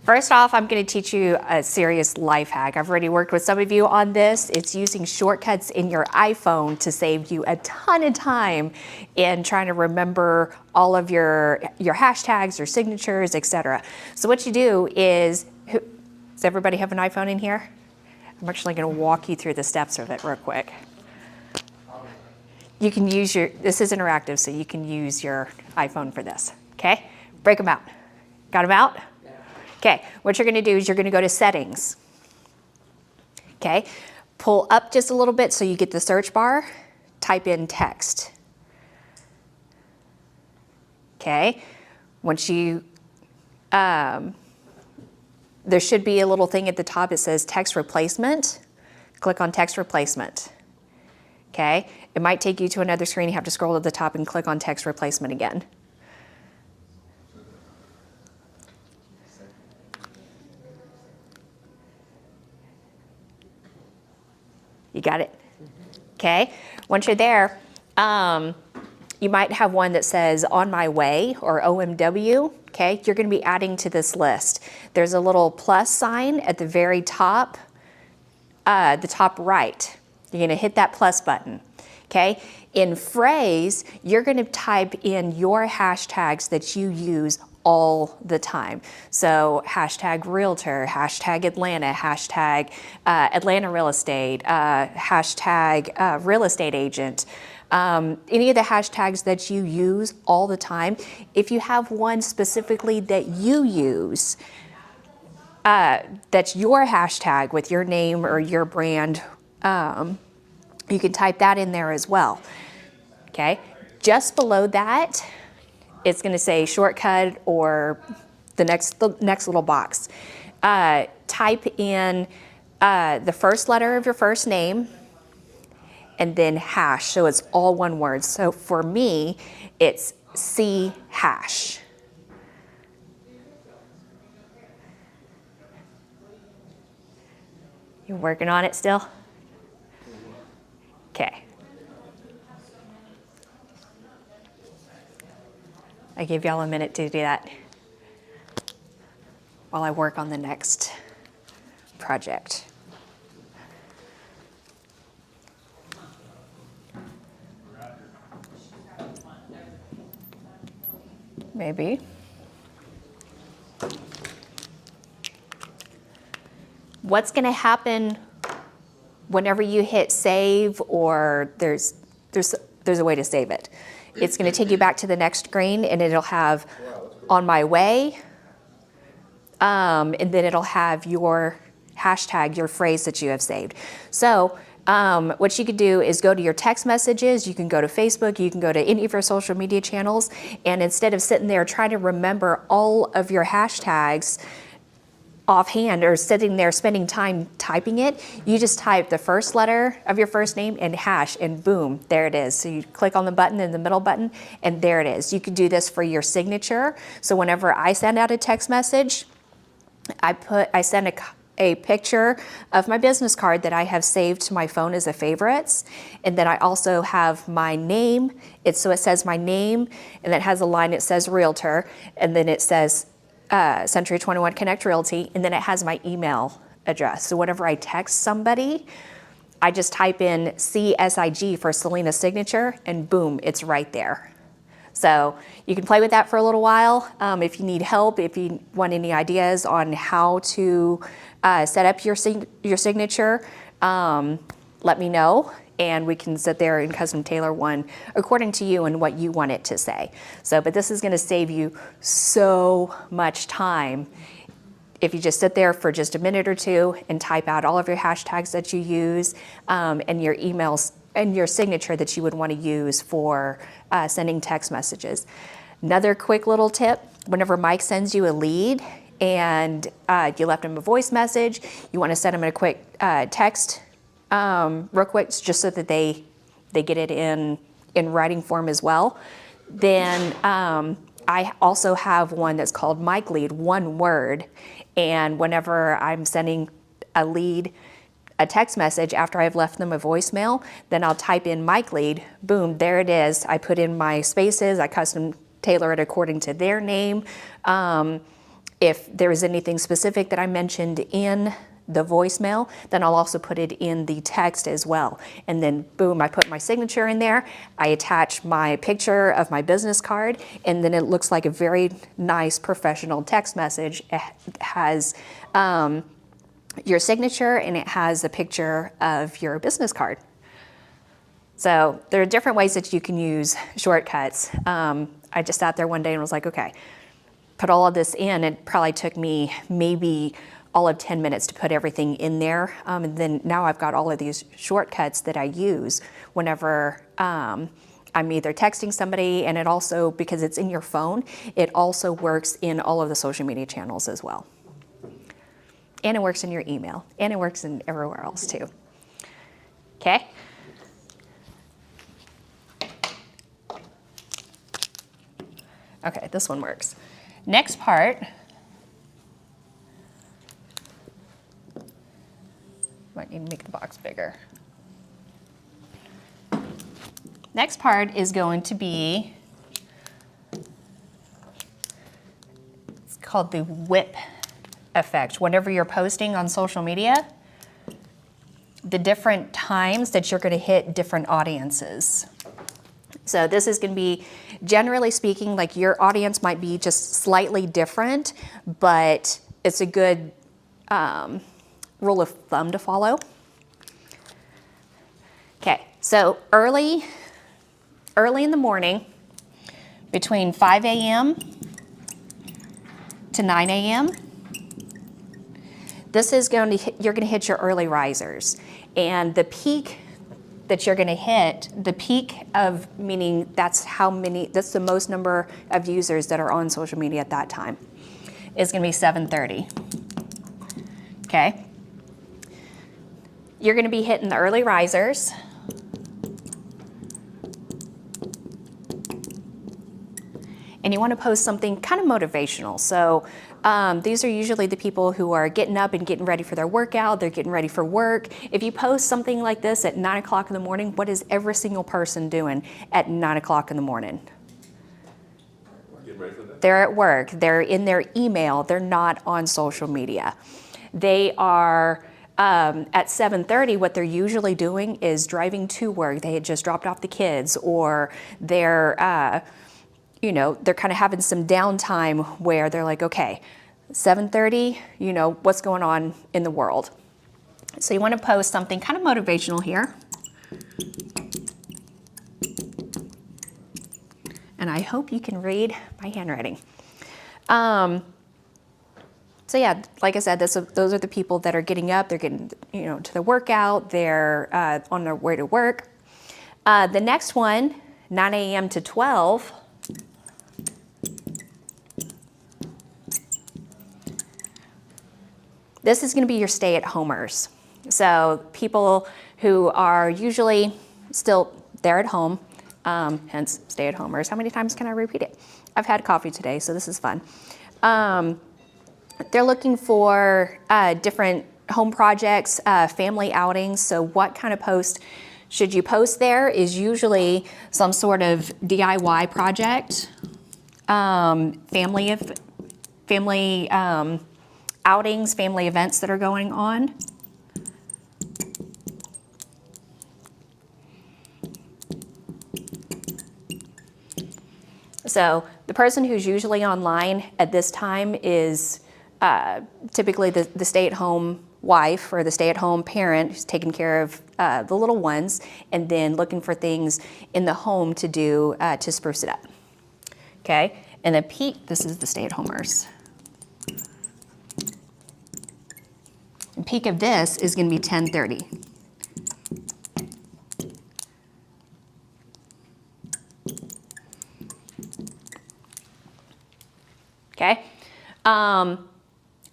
First off, I'm going to teach you a serious life hack. I've already worked with some of you on this. It's using shortcuts in your iPhone to save you a ton of time in trying to remember all of your hashtags, your signatures, etc. So what you do is, does everybody have an iPhone in here? I'm actually going to walk you through the steps of it real quick. You can use this is interactive, so you can use your iPhone for this, okay? Break them out. Got them out? Okay, what you're gonna do is you're gonna go to settings. Okay, pull up just a little bit so you get the search bar, type in text. Okay, once you, there should be a little thing at the top that says text replacement. Click on text replacement. Okay, it might take you to another screen. You have to scroll to the top and click on text replacement again. You got it? Okay. Once you're there, you might have one that says on my way or OMW. Okay. You're going to be adding to this list. There's a little plus sign at the very top, the top right. You're going to hit that plus button. Okay. In phrase, you're going to type in your hashtags that you use all the time. So hashtag realtor, hashtag Atlanta, hashtag Atlanta real estate, hashtag real estate agent. Any of the hashtags that you use all the time. If you have one specifically that you use, that's your hashtag with your name or your brand, you can type that in there as well. Okay, just below that, it's going to say shortcut or the next little box. Type in the first letter of your first name and then hash, so it's all one word. So for me, it's C hash. You're working on it still? Okay. I give y'all a minute to do that while I work on the next project. Maybe. What's going to happen whenever you hit save, or there's a way to save it? It's going to take you back to the next screen, and it'll have on my way, and then it'll have your hashtag, your phrase that you have saved. So what you could do is go to your text messages, you can go to Facebook, you can go to any of your social media channels, and instead of sitting there trying to remember all of your hashtags offhand or sitting there spending time typing it, you just type the first letter of your first name and hash, and boom, there it is. So you click on the button in the middle button, and there it is. You could do this for your signature. So whenever I send out a text message, I send a picture of my business card that I have saved to my phone as a favorites, and then I also have my name. So it says my name, and it has a line that says Realtor, and then it says Century 21 Connect Realty, and then it has my email address. So whenever I text somebody, I just type in CSIG for Selena's signature, and boom, it's right there. So you can play with that for a little while. If you need help, if you want any ideas on how to set up your signature, let me know, and we can sit there and custom tailor one according to you and what you want it to say. So, but this is going to save you so much time if you just sit there for just a minute or two and type out all of your hashtags that you use, and your emails and your signature that you would want to use for sending text messages. Another quick little tip, whenever Mike sends you a lead and you left him a voice message, you want to send him a quick text real quick, just so that they get it in writing form as well. Then I also have one that's called Mike Lead, one word. And whenever I'm sending a lead a text message after I've left them a voicemail, then I'll type in Mike Lead, boom, there it is. I put in my spaces, I custom tailor it according to their name, If there is anything specific that I mentioned in the voicemail, then I'll also put it in the text as well. And then boom, I put my signature in there, I attach my picture of my business card, and then it looks like a very nice professional text message. It has your signature and it has a picture of your business card. So there are different ways that you can use shortcuts. I just sat there one day and was like, okay, put all of this in. It probably took me maybe all of 10 minutes to put everything in there. And then now I've got all of these shortcuts that I use whenever I'm either texting somebody, and it also, because it's in your phone, it also works in all of the social media channels as well. And it works in your email, and it works in everywhere else too. Okay? Okay, this one works. Next part, might need to make the box bigger. Next part is going to be, it's called the whip effect. Whenever you're posting on social media, the different times that you're going to hit different audiences. So this is going to be, generally speaking, like your audience might be just slightly different, but it's a good rule of thumb to follow. Okay, so early in the morning, between 5 a.m. to 9 a.m., this is going to you're going to hit your early risers, and the peak that you're going to hit, the peak of, meaning that's the most number of users that are on social media at that time, is going to be 7:30. Okay. You're going to be hitting the early risers. And you want to post something kind of motivational. So these are usually the people who are getting up and getting ready for their workout. They're getting ready for work. If you post something like this at 9 o'clock in the morning, what is every single person doing at 9 o'clock in the morning? Getting ready for that. They're at work. They're in their email. They're not on social media. They are at 7:30. What they're usually doing is driving to work. They had just dropped off the kids, or they're they're kind of having some downtime where they're like, okay, 7:30, what's going on in the world? So you want to post something kind of motivational here. And I hope you can read my handwriting. So yeah, like I said, those are the people that are getting up, they're getting to the workout, they're on their way to work. The next one, 9 a.m. to 12, this is going to be your stay-at-homers. So people who are usually still there at home, hence stay-at-homers. How many times can I repeat it? I've had coffee today, so this is fun. They're looking for different home projects, family outings. So what kind of post should you post there is usually some sort of DIY project, family outings, family events that are going on. So the person who's usually online at this time is typically the stay-at-home wife or the stay-at-home parent who's taking care of the little ones, and then looking for things in the home to do to spruce it up. Okay, and then peak, this is the stay-at-homers. And peak of this is going to be 10:30. Okay, I'm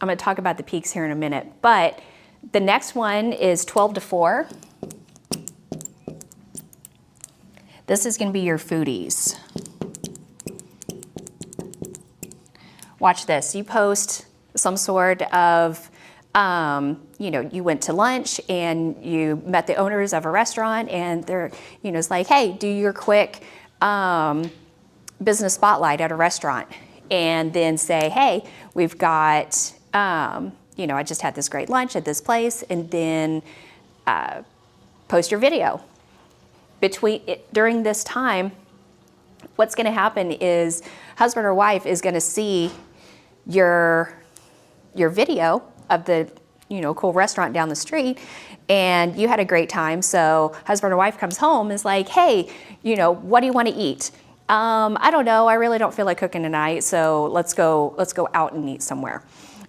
going to talk about the peaks here in a minute, but the next one is 12 to 4. This is going to be your foodies. Watch this. You post some sort of, you went to lunch and you met the owners of a restaurant, and they're, it's like, hey, do your quick business spotlight at a restaurant. and then say, hey, we've got, I just had this great lunch at this place, and then post your video. During this time, what's going to happen is husband or wife is going to see your video of the cool restaurant down the street, and you had a great time. So husband or wife comes home and is like, hey, what do you want to eat? I don't know. I really don't feel like cooking tonight, so let's go out and eat somewhere.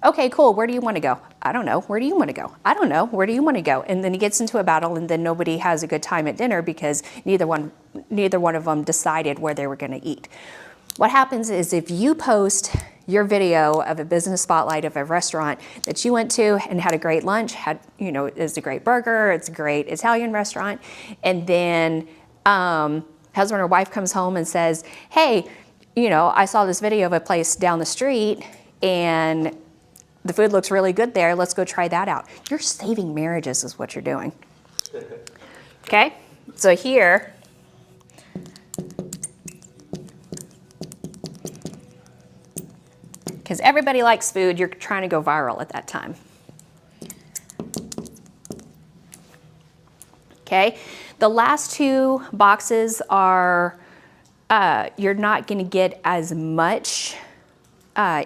Okay, cool. Where do you want to go? I don't know. Where do you want to go? I don't know. Where do you want to go? And then he gets into a battle, and then nobody has a good time at dinner because neither one of them decided where they were going to eat. What happens is if you post your video of a business spotlight of a restaurant that you went to and had a great lunch, it's a great burger, it's a great Italian restaurant, and then husband or wife comes home and says, hey, I saw this video of a place down the street and the food looks really good there, let's go try that out. You're saving marriages is what you're doing. Okay, so here, because everybody likes food, you're trying to go viral at that time. Okay, the last two boxes are, you're not going to get as much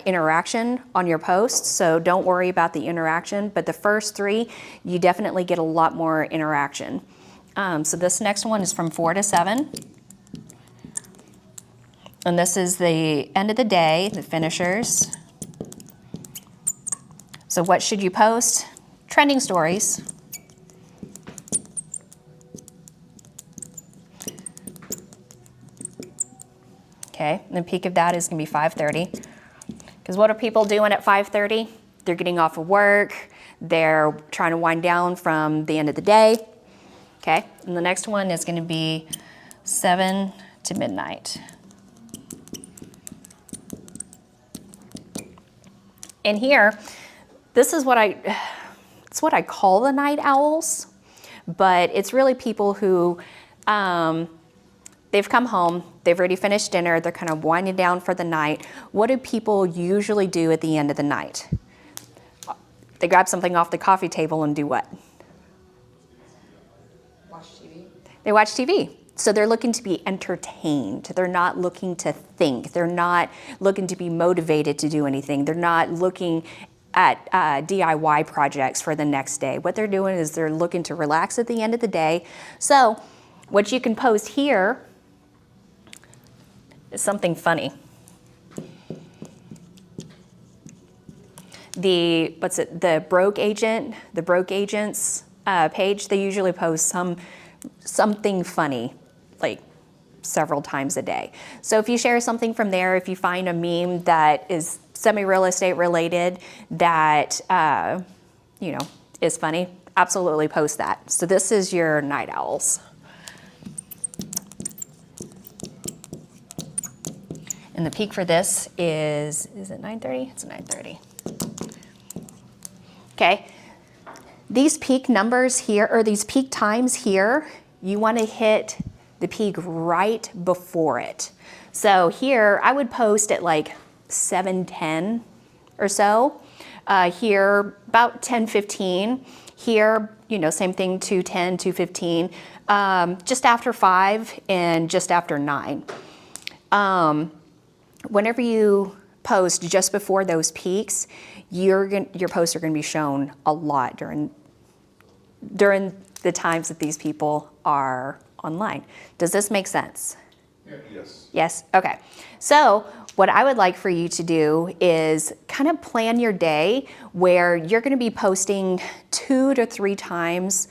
interaction on your posts, so don't worry about the interaction, but the first three, you definitely get a lot more interaction. So this next one is from 4 to 7. And this is the end of the day, the finishers. So what should you post? Trending stories. Okay, and the peak of that is gonna be 5:30. Because what are people doing at 5:30? They're getting off of work, they're trying to wind down from the end of the day. Okay, and the next one is gonna be 7 to midnight. And here, this is what it's what I call the night owls, but it's really people who, they've come home, they've already finished dinner, they're kind of winding down for the night. What do people usually do at the end of the night? They grab something off the coffee table and do what? Watch TV. They watch TV. So they're looking to be entertained. They're not looking to think. They're not looking to be motivated to do anything. They're not looking at DIY projects for the next day. What they're doing is they're looking to relax at the end of the day. So what you can post here is something funny. The broke agents page, they usually post something funny, like several times a day. So if you share something from there, if you find a meme that is semi-real estate related that is funny, absolutely post that. So this is your night owls. And the peak for this is it 9:30? It's 9:30. Okay. These peak numbers here, or these peak times here, you want to hit the peak right before it. So here, I would post at like 7:10 or so. Here, about 10:15. Here, same thing, 2:10, 2:15. Just after 5 and just after 9. Whenever you post just before those peaks, your posts are going to be shown a lot during the times that these people are online. Does this make sense? Yeah, yes. Yes? Okay. So what I would like for you to do is kind of plan your day where you're going to be posting 2 to 3 times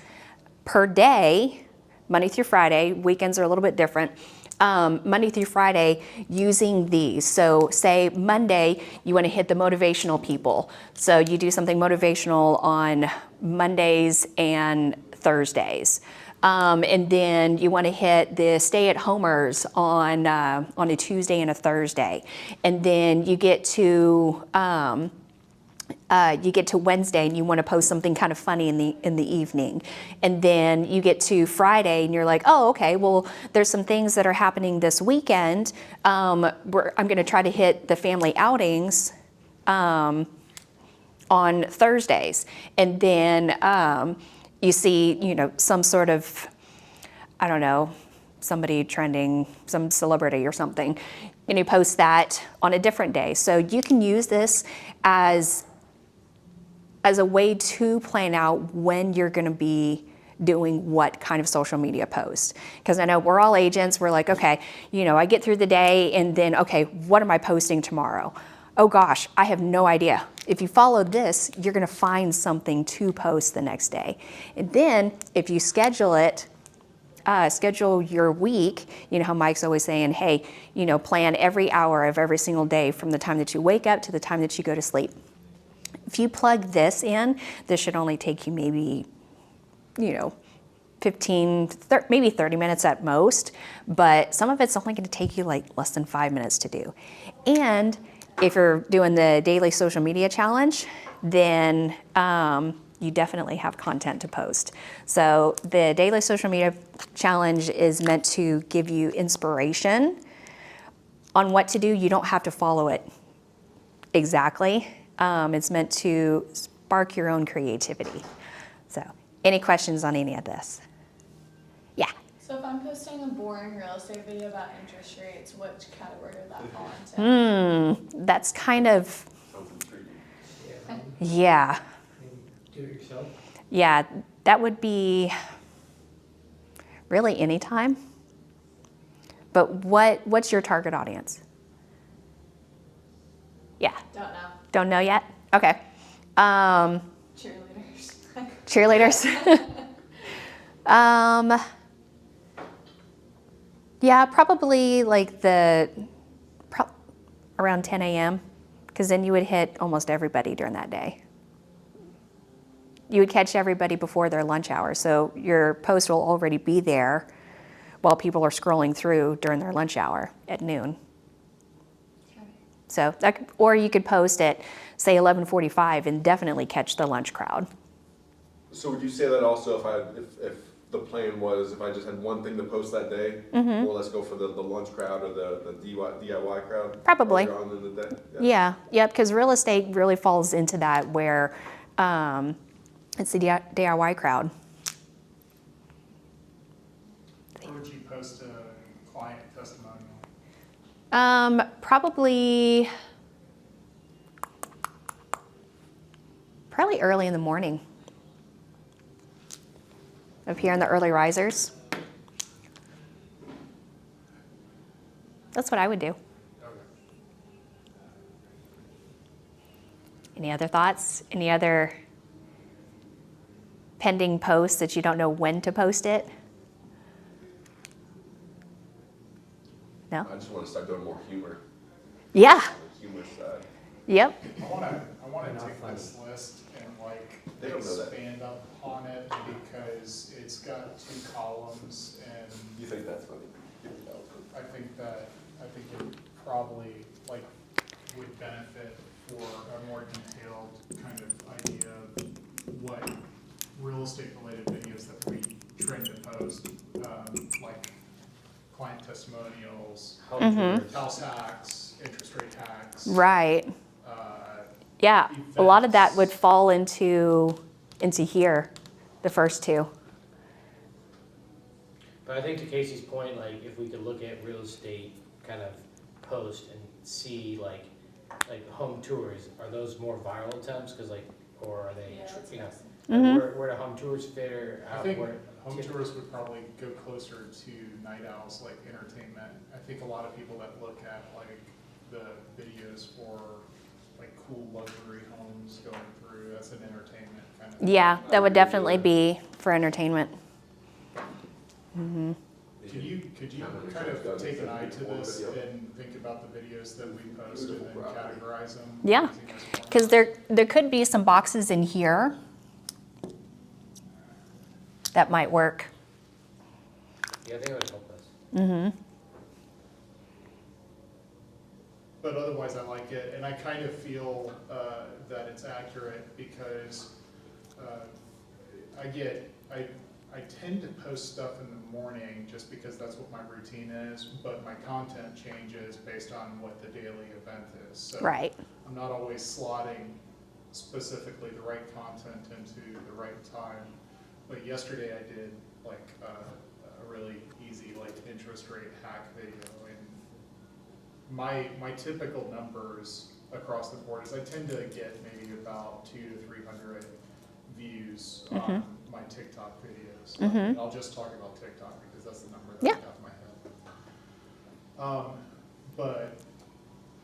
per day, Monday through Friday. Weekends are a little bit different. Monday through Friday using these. So say Monday, you want to hit the motivational people. So you do something motivational on Mondays and Thursdays. And then you want to hit the stay-at-homers on a Tuesday and a Thursday. And then you get to you get to Wednesday and you want to post something kind of funny in the evening, and then you get to Friday and you're like, oh, okay, well, there's some things that are happening this weekend. I'm going to try to hit the family outings on Thursdays, and then you see, some sort of, I don't know, somebody trending, some celebrity or something, and you post that on a different day. So you can use this as a way to plan out when you're going to be doing what kind of social media post. Because I know we're all agents. We're like, okay, I get through the day and then, okay, what am I posting tomorrow? Oh gosh, I have no idea. If you follow this, you're going to find something to post the next day. And then if you schedule it, schedule your week, how Mike's always saying, hey, plan every hour of every single day from the time that you wake up to the time that you go to sleep. If you plug this in, this should only take you maybe, 15, maybe 30 minutes at most, but some of it's only going to take you like less than 5 minutes to do. And if you're doing the daily social media challenge, then you definitely have content to post. So the daily social media challenge is meant to give you inspiration on what to do. You don't have to follow it exactly. It's meant to spark your own creativity. So, any questions on any of this? Yeah. So if I'm posting a boring real estate video about interest rates, which category would that fall into? That's kind of, Sounds intriguing. yeah. Do it yourself. Yeah, that would be really any time. But what's your target audience? Yeah. Don't know. Don't know yet? Okay. Cheerleaders. Cheerleaders? Yeah, probably like around 10 a.m. because then you would hit almost everybody during that day. You would catch everybody before their lunch hour, so your post will already be there while people are scrolling through during their lunch hour at noon. So, or you could post at, say, 11:45 and definitely catch the lunch crowd. So would you say that also if the plan was if I just had one thing to post that day, well, let's go for the lunch crowd or the DIY crowd? Probably. Earlier on in the day? Yeah, because real estate really falls into that where it's the DIY crowd. Where would you post a client testimonial? Probably early in the morning. Up here in the early risers. That's what I would do. Okay. Any other thoughts? Any other pending posts that you don't know when to post it? No? I just want to start doing more humor. Yeah. The humor side. Yep. I wanna take this list and They don't know that. expand up on it because it's got 2 columns and You think that's funny? I think it probably would benefit for a more detailed kind of idea of what real estate related videos that we trend to post, like client testimonials, house hacks, interest rate hacks. Right. Yeah. A lot of that would fall into here, the first 2. But I think to Casey's point, if we could look at real estate kind of post and see like home tours, are those more viral attempts? Or are they, Yeah, that's nice. where do home tours fit or I think where? home tours would probably go closer to night owls, like entertainment. I think a lot of people that look at the videos for cool luxury homes going through, that's an entertainment kind of. Yeah, that would definitely be for entertainment. Mm-hmm. Could you kind of take an eye to this and think about the videos that we post and then categorize them? Yeah, using this format? because there could be some boxes in here that might work. Yeah, I think that would help us. Mm-hmm. but otherwise I like it, and I kind of feel that it's accurate because I tend to post stuff in the morning just because that's what my routine is, but my content changes based on what the daily event is. So Right. I'm not always slotting specifically the right content into the right time. But yesterday I did like a really easy like interest rate hack video, and my typical numbers across the board is I tend to get maybe about 200 to 300 views on my TikTok videos. And I'll just talk about TikTok because that's the number that Yeah. I got in my head. But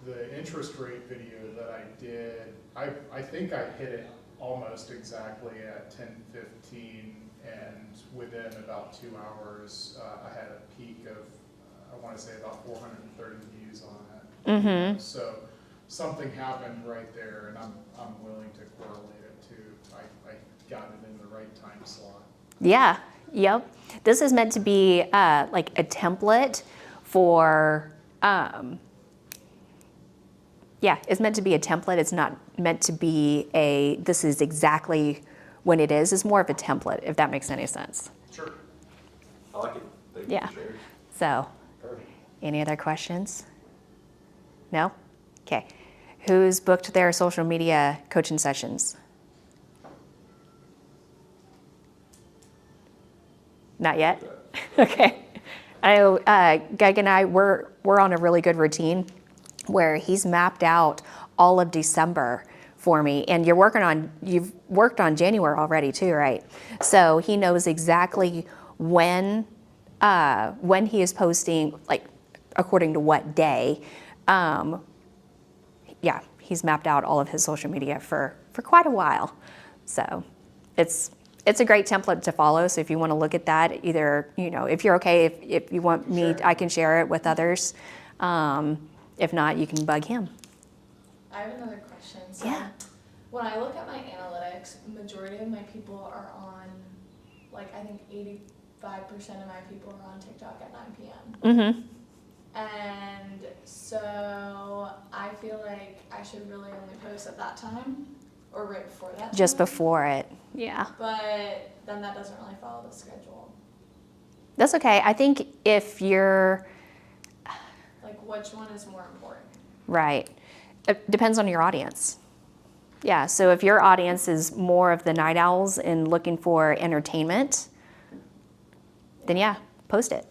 the interest rate video that I did, I think I hit it almost exactly at 10:15, and within about 2 hours, I had a peak of, I want to say about 430 views on it. So something happened right there, and I'm willing to correlate it to I got it in the right time slot. Yeah, yep. This is meant to be like a template for, yeah, it's meant to be a template. It's not meant to be this is exactly when it is. It's more of a template, if that makes any sense. Sure. I like it. Thank Yeah. you for sharing. So, Perfect. any other questions? No? Okay. Who's booked their social media coaching sessions? Not yet? Okay. I know Greg and I, we're on a really good routine where he's mapped out all of December for me. And you've worked on January already too, right? So he knows exactly when he is posting, like according to what day. Yeah, he's mapped out all of his social media for quite a while. So it's a great template to follow. So if you want to look at that, either, if you're okay, if you want me, Sure. I can share it with others. If not, you can bug him. I have another question. So Yeah. when I look at my analytics, majority of my people are on, like I think 85% of my people are on TikTok at 9 p.m. Mm-hmm. And so I feel like I should really only post at that time or right before that time. Just before it. Yeah. But then that doesn't really follow the schedule. That's okay. I think if you're Like which one is more important? right, it depends on your audience. Yeah. So if your audience is more of the night owls and looking for entertainment, then yeah, post it.